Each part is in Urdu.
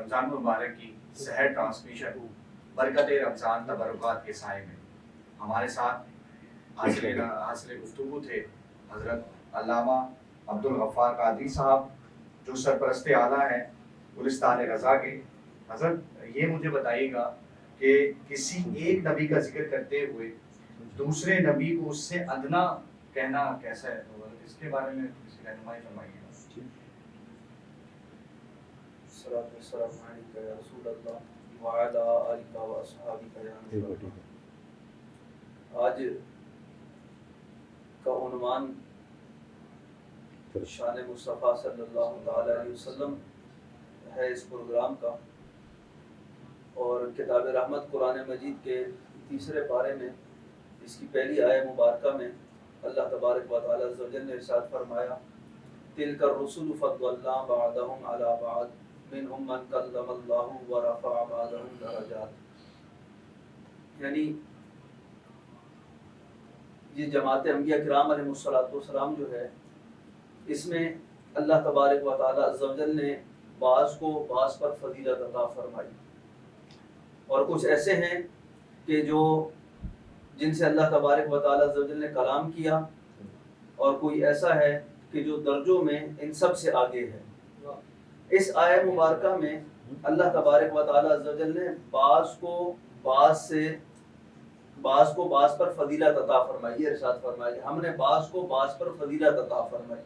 رمضان مبارک کی سحر ٹرانسمیشن برکت رمضان تبرکات کے سائے میں ہمارے ساتھ حاصل گفتگو تھے حضرت علامہ عبدالغفار قادری صاحب جو سرپرست اعلیٰ ہیں گلستان رضا کے. حضرت یہ مجھے بتائیے گا کہ کسی ایک نبی کا ذکر کرتے ہوئے دوسرے نبی کو اس سے ادنا کہنا کیسا ہے, اس کے بارے میں کسی رہنمائی فرمائیے گا. الصلاۃ والسلام علیک یا رسول اللہ وعلی آلک و اصحابک یا نبی اللہ. آج کا عنوان شان مصطفیٰ صلی اللہ تعالی علیہ وسلم ہے اس پروگرام کا, اور کتاب رحمت قرآن مجید کے تیسرے پارے میں اس کی پہلی آیہ مبارکہ میں اللہ تبارک و تعالی عز و جل نے ارشاد فرمایا تلک الرسل فضلنا بعضهم علی بعض منهم من کلم اللہ ورفع بعضهم درجات. یعنی یہ جماعت انبیاء کرام علیہ السلام جو ہے, اس میں اللہ تبارک و تعالی عز و جل نے بعض کو بعض پر فضیلت عطا فرمائی, اور کچھ ایسے ہیں کہ جو جن سے اللہ تبارک و تعالی عز و جل نے کلام کیا, اور کوئی ایسا ہے کہ جو درجوں میں ان سب سے آگے ہے. اس آیہ مبارکہ میں اللہ تبارک و تعالی عز و جل نے بعض کو بعض پر فضیلت عطا فرمائی. ارشاد فرمایا کہ ہم نے بعض کو بعض پر فضیلت عطا فرمائی.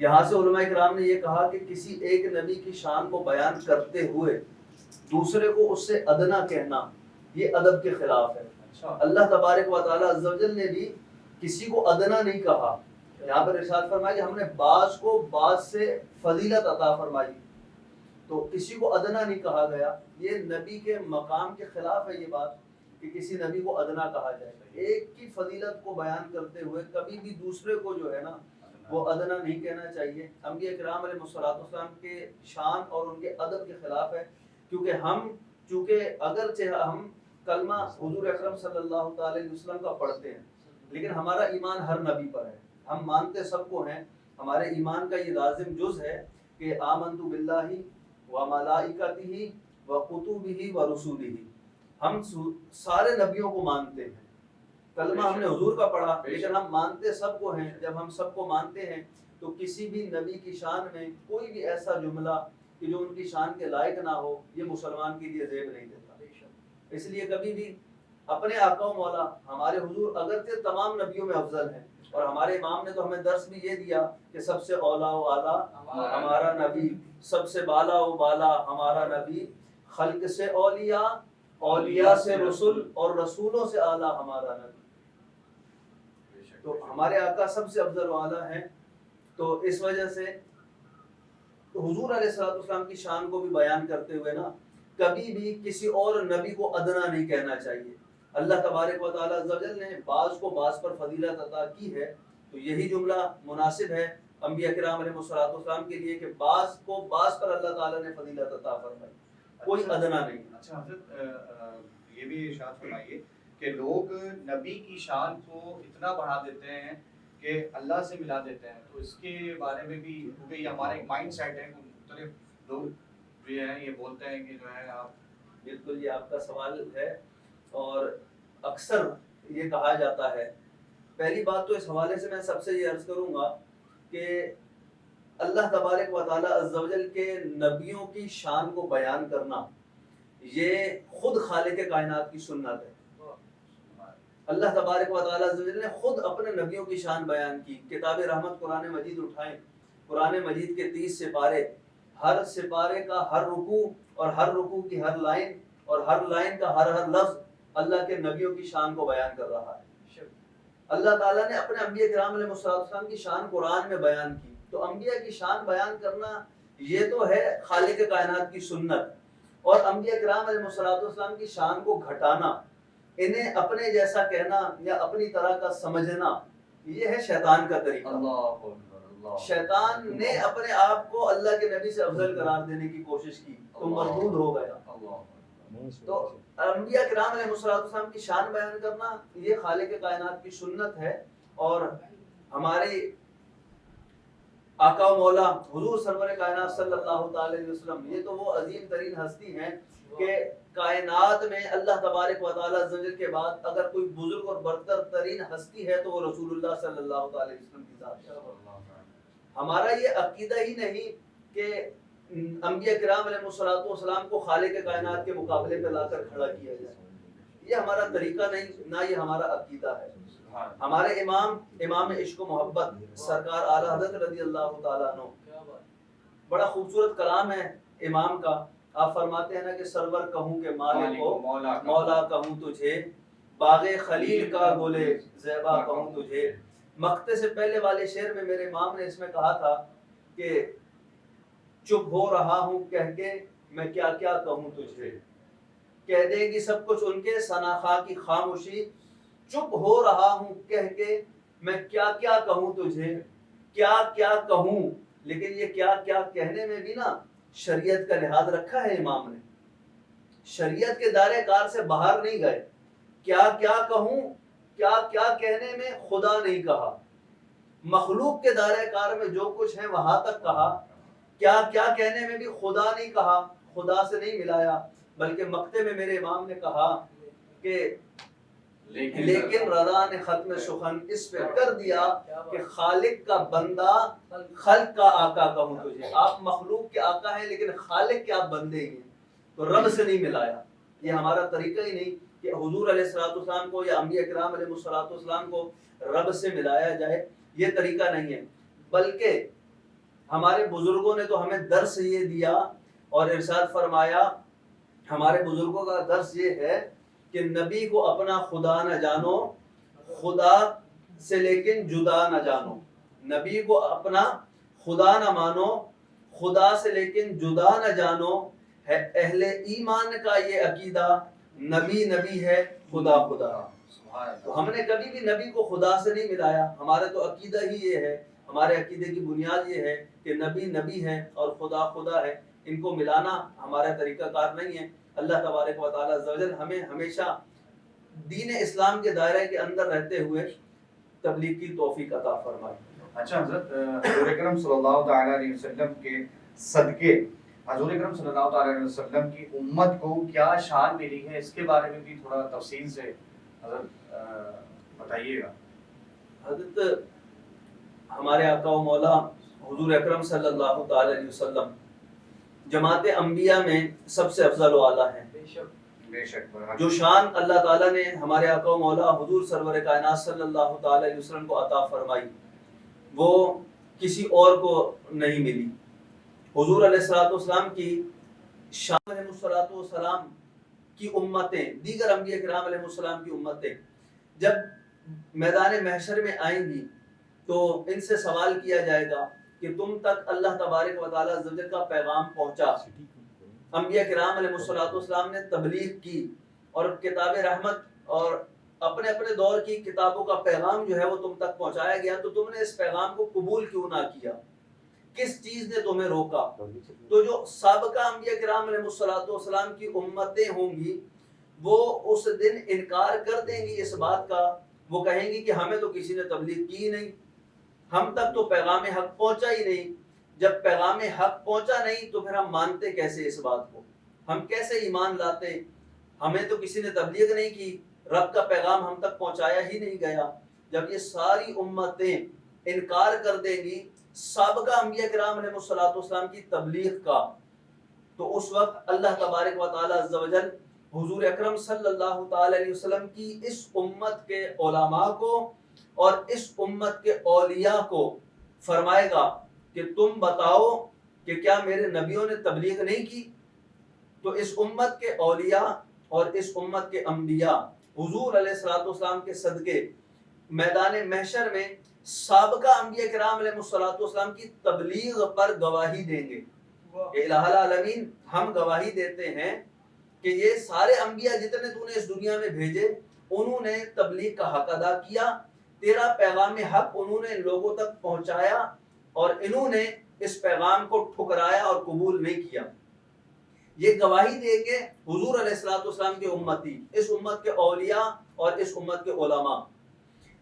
یہاں سے علماء کرام نے یہ کہا کہ کسی ایک نبی کی شان کو بیان کرتے ہوئے دوسرے کو اس سے ادنا کہنا یہ ادب کے خلاف ہے. اللہ تبارک و تعالی عز و جل نے بھی کسی کو ادنا نہیں کہا. یہاں پر ارشاد فرمایا کہ ہم نے بعض کو بعض سے فضیلت عطا فرمائی, تو کسی کو ادنا نہیں کہا گیا. یہ نبی کے مقام کے خلاف ہے یہ بات کہ کسی نبی کو ادنا کہا جائے. ایک کی فضیلت کو بیان کرتے ہوئے کبھی بھی دوسرے کو جو ہے نا وہ ادنا نہیں کہنا چاہیے. انبیاء کرام علیہ السلام کے شان اور ان کے ادب کے خلاف ہے, چونکہ اگرچہ ہم کلمہ حضور اکرم صلی اللہ تعالی علیہ وسلم کا پڑھتے ہیں, لیکن ہمارا ایمان ہر نبی پر ہے. ہم مانتے سب کو ہیں. ہمارے ایمان کا یہ لازم جز ہے کہ آمنت باللہ و ملائکتہ و کتبہ و رسولہ. ہم سارے نبیوں کو مانتے ہیں. کلمہ ہم نے حضور کا پڑھا, لیکن ہم مانتے سب کو ہیں. جب ہم سب کو مانتے ہیں تو کسی بھی نبی کی شان میں کوئی بھی ایسا جملہ کہ جو ان کی شان کے لائق نہ ہو یہ مسلمان کے لیے زیب نہیں دیتا. اس لیے کبھی بھی اپنے آقا و مولا ہمارے حضور اگرچہ تمام نبیوں میں افضل ہیں, اور ہمارے امام نے تو ہمیں درس بھی یہ دیا کہ سب سے اولا و اعلیٰ ہمارا نبی, سب سے بالا و بالا ہمارا نبی, خلق سے اولیاء, اولیاء سے رسول, اور رسولوں سے اعلیٰ ہمارا نبی. تو ہمارے آقا سب سے افضل و اعلیٰ ہیں. تو اس وجہ سے حضور علیہ السلام کی شان کو بھی بیان کرتے ہوئے نا کبھی بھی کسی اور نبی کو ادنا نہیں کہنا چاہیے. اللہ تبارک و تعالی عز و جل نے بعض کو بعض پر فضیلت عطا کی ہے, تو یہی جملہ مناسب ہے انبیاء کرام علیہ السلام کے لیے کہ بعض کو بعض پر اللہ تعالی نے فضیلت عطا فرمائی, کوئی ادنا نہیں. اچھا حضرت یہ بھی ارشاد فرمائیے کہ لوگ نبی کی شان کو اتنا بڑھا دیتے ہیں کہ اللہ سے ملا دیتے ہیں, تو اس کے بارے میں بھی کیونکہ یہ ہمارا ایک مائنڈ سیٹ ہے, مختلف لوگ جو ہیں یہ بولتے ہیں کہ جو ہے آپ بالکل یہ آپ کا سوال ہے, اور اکثر یہ کہا جاتا ہے. پہلی بات تو اس حوالے سے میں سب سے یہ عرض کروں گا کہ اللہ تبارک و تعالی عز و جل کے نبیوں کی شان کو بیان کرنا یہ خود خالق کائنات کی سنت ہے. اللہ تبارک و تعالی عز و جل نے خود اپنے نبیوں کی شان بیان کی. کتاب رحمت قرآن مجید اٹھائیں, قرآن مجید کے 30 سپارے, ہر سپارے کا ہر رکوع اور ہر رکوع کی ہر لائن اور ہر لائن کا ہر لفظ اللہ کے نبیوں کی شان کو بیان کر رہا ہے. اللہ تعالیٰ نے اپنے انبیاء کرام علیہ السلام کی شان قرآن میں بیان کی. تو انبیاء کی شان بیان کرنا یہ تو ہے خالق کائنات کی سنت, اور انبیاء کرام علیہ السلام کی شان کو گھٹانا, انہیں اپنے جیسا کہنا یا اپنی طرح کا سمجھنا یہ ہے شیطان کا طریقہ. شیطان نے اپنے آپ کو اللہ کے نبی سے افضل قرار دینے کی کوشش کی تو مردود ہو گیا. تو انبیاء کرام علیہ السلام کی شان بیان کرنا یہ خالق کائنات کی سنت ہے, اور ہماری آقا و مولا حضور سرور کائنات صلی اللہ تعالی علیہ وسلم، یہ تو وہ عظیم ترین ہستی ہیں کہ کائنات میں اللہ تبارک و تعالی عز و جل کے بعد اگر کوئی بزرگ اور برتر ترین ہستی ہے تو وہ رسول اللہ صلی اللہ تعالی علیہ وسلم کی ذات ہے۔ ہمارا یہ عقیدہ ہی نہیں کہ انبیاء کرام علیہ الصلوۃ والسلام کو خالق کائنات کے مقابلے پہ لا کر کھڑا کیا جائے، یہ ہمارا طریقہ نہیں، نہ یہ ہمارا عقیدہ ہے۔ ہمارے امام عشق و محبت سرکار اعلیٰ حضرت رضی اللہ تعالیٰ عنہ، بڑا خوبصورت کلام ہے امام کا۔ آپ فرماتے ہیں نا کہ سرور کہوں کہ مالک ہو، مولا کہوں تجھے، باغ خلیل کا گلے زیبا کہوں تجھے۔ مقتے سے پہلے والے شعر میں میرے امام نے اس میں کہا تھا کہ چپ ہو رہا ہوں کہہ کے میں کیا کیا کہوں تجھے، کہہ دے گی سب کچھ ان کے ثناخواہ کی خاموشی، چپ ہو رہا ہوں کہہ کے میں کیا کیا کہوں تجھے، کیا کیا کہوں۔ لیکن یہ کیا کیا کہنے میں بھی نا شریعت کا لحاظ رکھا ہے امام نے، شریعت کے دائرے کار سے باہر نہیں گئے۔ کیا کیا کہوں، کیا کیا کہنے میں خدا نہیں کہا، مخلوق کے دائرے کار میں جو کچھ ہے وہاں تک کہا، کیا کیا کہنے میں بھی خدا نہیں کہا، خدا سے نہیں ملایا۔ بلکہ مقتے میں میرے امام نے کہا کہ لیکن رضا نے ختم سخن اس پہ کر دیا کہ خالق کا بندہ خلق کا آقا کہوں تجھے۔ آپ مخلوق کے آقا ہیں لیکن خالق کے آپ بندے ہی ہیں، تو رب سے نہیں ملایا۔ یہ ہمارا طریقہ ہی نہیں کہ حضور علیہ الصلوۃ والسلام کو یا انبیاء کرام علیہ الصلوۃ والسلام کو رب سے ملایا جائے، یہ طریقہ نہیں ہے۔ بلکہ ہمارے بزرگوں نے تو ہمیں درس یہ دیا اور ارشاد فرمایا، ہمارے بزرگوں کا درس یہ ہے کہ نبی کو اپنا خدا نہ جانو، خدا سے لیکن جدا نہ جانو۔ نبی کو اپنا خدا نہ مانو، خدا سے لیکن جدا نہ جانو۔ ہے اہل ایمان کا یہ عقیدہ، نبی نبی ہے، خدا خدا۔ تو ہم نے کبھی بھی نبی کو خدا سے نہیں ملایا، ہمارا تو عقیدہ ہی یہ ہے، ہمارے عقیدے کی بنیاد یہ ہے کہ نبی نبی ہے اور خدا خدا ہے، ان کو ملانا ہمارا طریقہ کار نہیں ہے۔ اللہ تبارک و تعالیٰ عز و جل ہمیں ہمیشہ دین اسلام کے دائرے کے اندر رہتے ہوئے تبلیغ کی توفیق عطا فرمائے۔ اچھا حضرت، حضور اکرم صلی اللہ تعالیٰ علیہ وسلم کے صدقے حضور اکرم صلی اللہ تعالیٰ علیہ وسلم کی امت کو کیا شان ملی ہے، اس کے بارے میں بھی تھوڑا تفصیل سے حضرت بتائیے گا۔ حضرت ہمارے آقا و مولا حضور اکرم صلی اللہ تعالیٰ علیہ وسلم جماعت انبیاء میں سب سے افضل و اعلیٰ ہیں۔ بے شک جو شان اللہ تعالیٰ نے ہمارے آقا و مولا حضور سرور کائنات صلی اللہ تعالیٰ علیہ وسلم کو عطا فرمائی، وہ کسی اور کو نہیں ملی۔ حضور علیہ الصلوۃ والسلام کی شان علیہ الصلوۃ والسلام کی امتیں، دیگر انبیاء کرام علیہ السلام کی امتیں جب میدان محشر میں آئیں گی تو ان سے سوال کیا جائے گا کہ تم تک اللہ تبارک و تعالیٰ عز و جل کا پیغام پہنچا، انبیاء کرام علیہ الصلوۃ والسلام نے تبلیغ کی اور کتاب رحمت اور اپنے اپنے دور کی کتابوں کا پیغام جو ہے وہ تم تک پہنچایا گیا، تو تم نے اس پیغام کو قبول کیوں نہ کیا، کس چیز نے تمہیں روکا؟ تو جو سابقہ انبیاء کرام علیہ الصلوۃ والسلام کی امتیں ہوں گی وہ اس دن انکار کر دیں گی اس بات کا، وہ کہیں گی کہ ہمیں تو کسی نے تبلیغ کی ہی نہیں، ہم تک تو پیغام حق پہنچا ہی نہیں۔ جب پیغام حق پہنچا نہیں تو پھر ہم مانتے کیسے اس بات کو، ہم کیسے ایمان لاتے؟ ہمیں تو کسی نے تبلیغ نہیں کی، رب کا پیغام ہم تک پہنچایا ہی نہیں گیا۔ جب یہ ساری امتیں انکار کر دیں گی سابقہ انبیاء کرام علیہ الصلوۃ والسلام کی تبلیغ کا، تو اس وقت اللہ تبارک و تعالیٰ عز و جل حضور اکرم صلی اللہ تعالیٰ علیہ وسلم کی اس امت کے علماء کو اور اس امت کے اولیاء کو فرمائے گا کہ تم بتاؤ کہ کیا میرے نبیوں نے تبلیغ نہیں کی؟ تو اس امت کے اولیاء اور اس امت کے انبیاء حضور علیہ الصلوۃ والسلام کے صدقے میدان محشر میں سابقہ انبیاء کرام علیہ الصلوۃ والسلام کی تبلیغ پر گواہی دیں گے کہ الہ العالمین ہم گواہی دیتے ہیں کہ یہ سارے انبیاء جتنے تو نے اس دنیا میں بھیجے انہوں نے تبلیغ کا حق ادا کیا، تیرا پیغام حق انہوں نے لوگوں تک پہنچایا اور انہوں نے اس پیغام کو ٹھکرایا اور قبول نہیں کیا۔ یہ گواہی دیں گے حضور علیہ الصلوۃ والسلام کے امتی، اس امت کے اولیاء اور اس امت کے علماء۔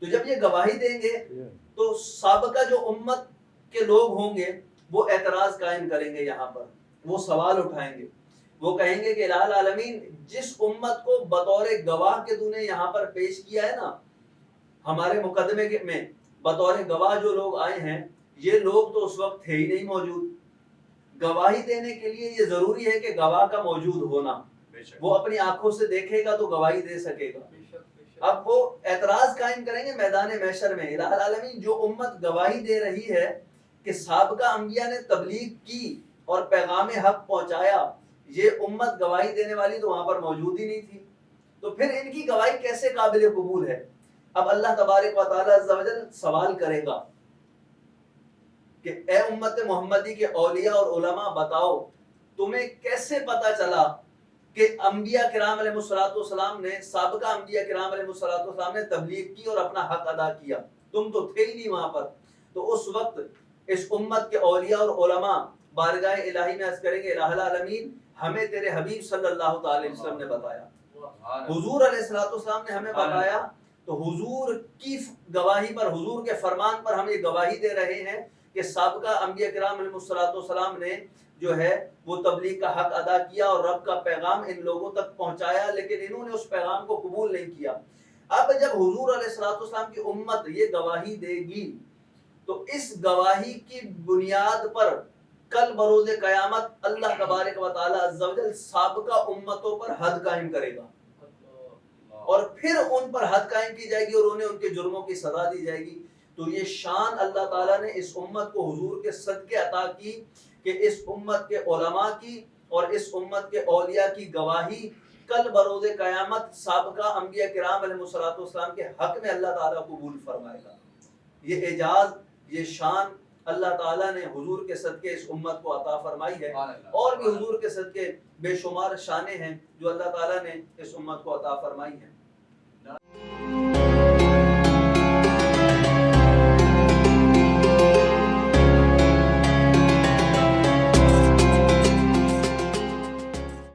تو جب یہ گواہی دیں گے تو سابقہ جو امت کے لوگ ہوں گے وہ اعتراض قائم کریں گے، یہاں پر وہ سوال اٹھائیں گے، وہ کہیں گے کہ الہ العالمین جس امت کو بطور گواہ کے تو نے یہاں پر پیش کیا ہے نا، ہمارے مقدمے میں بطور گواہ جو لوگ آئے ہیں، یہ لوگ تو اس وقت تھے ہی نہیں موجود. گواہی دینے کے لیے یہ ضروری ہے کہ گواہ کا موجود ہونا، وہ اپنی آنکھوں سے دیکھے گا تو گواہی دے سکے گا. اب وہ اعتراض قائم کریں گے میدان محشر میں، الہ العالمین جو امت گواہی دے رہی ہے کہ سابقہ انبیاء نے تبلیغ کی اور پیغام حق پہنچایا، یہ امت گواہی دینے والی تو وہاں پر موجود ہی نہیں تھی، تو پھر ان کی گواہی کیسے قابل قبول ہے؟ اب اللہ تبارک و تعالیٰ عز و جل سوال کرے گا کہ اے امت محمدی کے اولیاء اور علماء بتاؤ تمہیں کیسے پتا چلا کہ انبیاء کرام علیہ السلام نے، سابقہ انبیاء کرام علیہ السلام نے تبلیغ کی اور اپنا حق ادا کیا، تم تو تھے ہی نہیں وہاں پر. تو اس وقت اس امت کے اولیاء اور علماء بارگاہ الہی میں عرض کریں گے الہ العالمین ہمیں تیرے حبیب صلی اللہ تعالی وسلم نے بتایا، حضور علیہ السلام نے ہمیں بتایا، تو حضور کی گواہی پر، حضور کے فرمان پر ہم یہ گواہی دے رہے ہیں کہ سابقہ انبیاء کرام علیہ السلام نے جو ہے وہ تبلیغ کا حق ادا کیا اور رب کا پیغام ان لوگوں تک پہنچایا، لیکن انہوں نے اس پیغام کو قبول نہیں کیا. اب جب حضور علیہ السلام کی امت یہ گواہی دے گی تو اس گواہی کی بنیاد پر کل بروز قیامت اللہ تبارک و تعالی عز و جل سابقہ امتوں پر حد قائم کرے گا، اور پھر ان پر حد قائم کی جائے گی اور انہیں ان کے جرموں کی سزا دی جائے گی. تو یہ شان اللہ تعالیٰ نے اس امت کو حضور کے صدقے عطا کی کہ اس امت کے علماء کی اور اس امت کے اولیاء کی گواہی کل بروز قیامت سابقہ انبیاء کرام علیہ السلام کے حق میں اللہ تعالیٰ قبول فرمائے گا. یہ اعجاز، یہ شان اللہ تعالیٰ نے حضور کے صدقے اس امت کو عطا فرمائی ہے، اور بھی حضور کے صدقے بے شمار شانیں ہیں جو اللہ تعالیٰ نے اس امت کو عطا فرمائی ہیں.